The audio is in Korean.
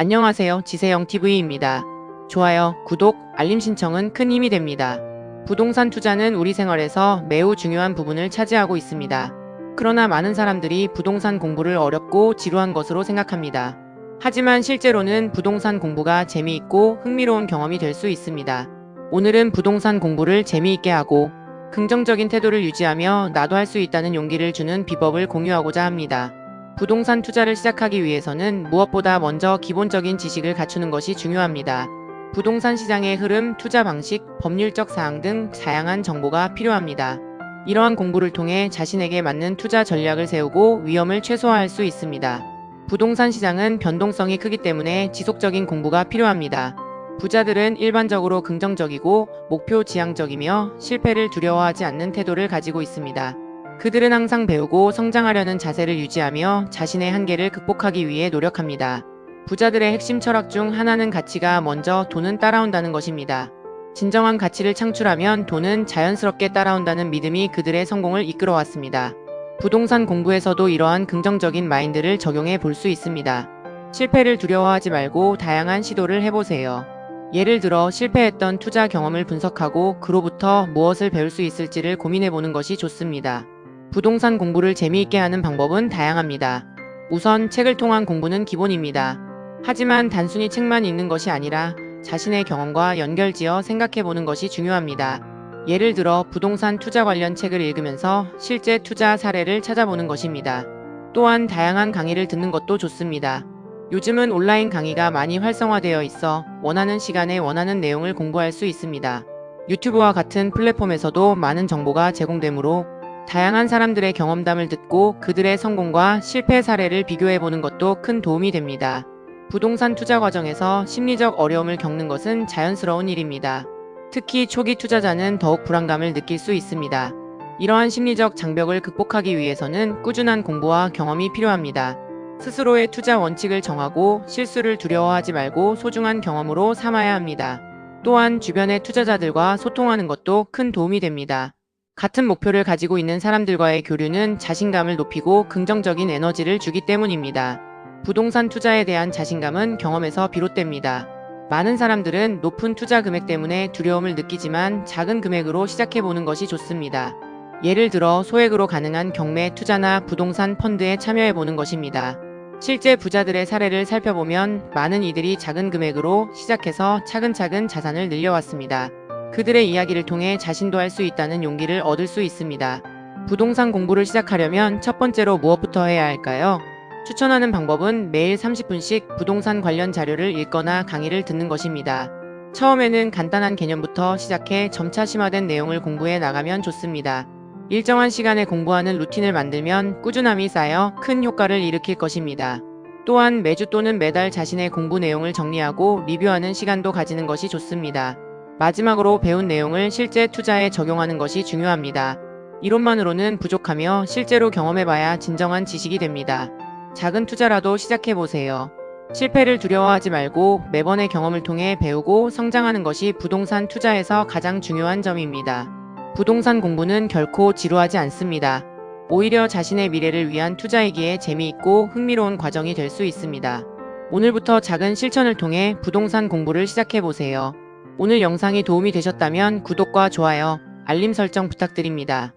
안녕하세요. 지세영TV입니다. 좋아요, 구독, 알림 신청은 큰 힘이 됩니다. 부동산 투자는 우리 생활에서 매우 중요한 부분을 차지하고 있습니다. 그러나 많은 사람들이 부동산 공부를 어렵고 지루한 것으로 생각합니다. 하지만 실제로는 부동산 공부가 재미있고 흥미로운 경험이 될 수 있습니다. 오늘은 부동산 공부를 재미있게 하고 긍정적인 태도를 유지하며 나도 할 수 있다는 용기를 주는 비법을 공유하고자 합니다. 부동산 투자를 시작하기 위해서는 무엇보다 먼저 기본적인 지식을 갖추는 것이 중요합니다. 부동산 시장의 흐름, 투자 방식, 법률적 사항 등 다양한 정보가 필요합니다. 이러한 공부를 통해 자신에게 맞는 투자 전략을 세우고 위험을 최소화할 수 있습니다. 부동산 시장은 변동성이 크기 때문에 지속적인 공부가 필요합니다. 부자들은 일반적으로 긍정적이고 목표 지향적이며 실패를 두려워하지 않는 태도를 가지고 있습니다. 그들은 항상 배우고 성장하려는 자세를 유지하며 자신의 한계를 극복하기 위해 노력합니다. 부자들의 핵심 철학 중 하나는 가치가 먼저 돈은 따라온다는 것입니다. 진정한 가치를 창출하면 돈은 자연스럽게 따라온다는 믿음이 그들의 성공을 이끌어왔습니다. 부동산 공부에서도 이러한 긍정적인 마인드를 적용해 볼 수 있습니다. 실패를 두려워하지 말고 다양한 시도를 해보세요. 예를 들어 실패했던 투자 경험을 분석하고 그로부터 무엇을 배울 수 있을지를 고민해보는 것이 좋습니다. 부동산 공부를 재미있게 하는 방법은 다양합니다. 우선 책을 통한 공부는 기본입니다. 하지만 단순히 책만 읽는 것이 아니라 자신의 경험과 연결지어 생각해보는 것이 중요합니다. 예를 들어 부동산 투자 관련 책을 읽으면서 실제 투자 사례를 찾아보는 것입니다. 또한 다양한 강의를 듣는 것도 좋습니다. 요즘은 온라인 강의가 많이 활성화되어 있어 원하는 시간에 원하는 내용을 공부할 수 있습니다. 유튜브와 같은 플랫폼에서도 많은 정보가 제공되므로 다양한 사람들의 경험담을 듣고 그들의 성공과 실패 사례를 비교해보는 것도 큰 도움이 됩니다. 부동산 투자 과정에서 심리적 어려움을 겪는 것은 자연스러운 일입니다. 특히 초기 투자자는 더욱 불안감을 느낄 수 있습니다. 이러한 심리적 장벽을 극복하기 위해서는 꾸준한 공부와 경험이 필요합니다. 스스로의 투자 원칙을 정하고 실수를 두려워하지 말고 소중한 경험으로 삼아야 합니다. 또한 주변의 투자자들과 소통하는 것도 큰 도움이 됩니다. 같은 목표를 가지고 있는 사람들과의 교류는 자신감을 높이고 긍정적인 에너지를 주기 때문입니다. 부동산 투자에 대한 자신감은 경험에서 비롯됩니다. 많은 사람들은 높은 투자 금액 때문에 두려움을 느끼지만 작은 금액으로 시작해보는 것이 좋습니다. 예를 들어 소액으로 가능한 경매 투자나 부동산 펀드에 참여해보는 것입니다. 실제 부자들의 사례를 살펴보면 많은 이들이 작은 금액으로 시작해서 차근차근 자산을 늘려왔습니다. 그들의 이야기를 통해 자신도 할 수 있다는 용기를 얻을 수 있습니다. 부동산 공부를 시작하려면 첫 번째로 무엇부터 해야 할까요? 추천하는 방법은 매일 30분씩 부동산 관련 자료를 읽거나 강의를 듣는 것입니다. 처음에는 간단한 개념부터 시작해 점차 심화된 내용을 공부해 나가면 좋습니다. 일정한 시간에 공부하는 루틴을 만들면 꾸준함이 쌓여 큰 효과를 일으킬 것입니다. 또한 매주 또는 매달 자신의 공부 내용을 정리하고 리뷰하는 시간도 가지는 것이 좋습니다. 마지막으로 배운 내용을 실제 투자에 적용하는 것이 중요합니다. 이론만으로는 부족하며 실제로 경험해봐야 진정한 지식이 됩니다. 작은 투자라도 시작해보세요. 실패를 두려워하지 말고 매번의 경험을 통해 배우고 성장하는 것이 부동산 투자에서 가장 중요한 점입니다. 부동산 공부는 결코 지루하지 않습니다. 오히려 자신의 미래를 위한 투자이기에 재미있고 흥미로운 과정이 될 수 있습니다. 오늘부터 작은 실천을 통해 부동산 공부를 시작해보세요. 오늘 영상이 도움이 되셨다면 구독과 좋아요, 알림 설정 부탁드립니다.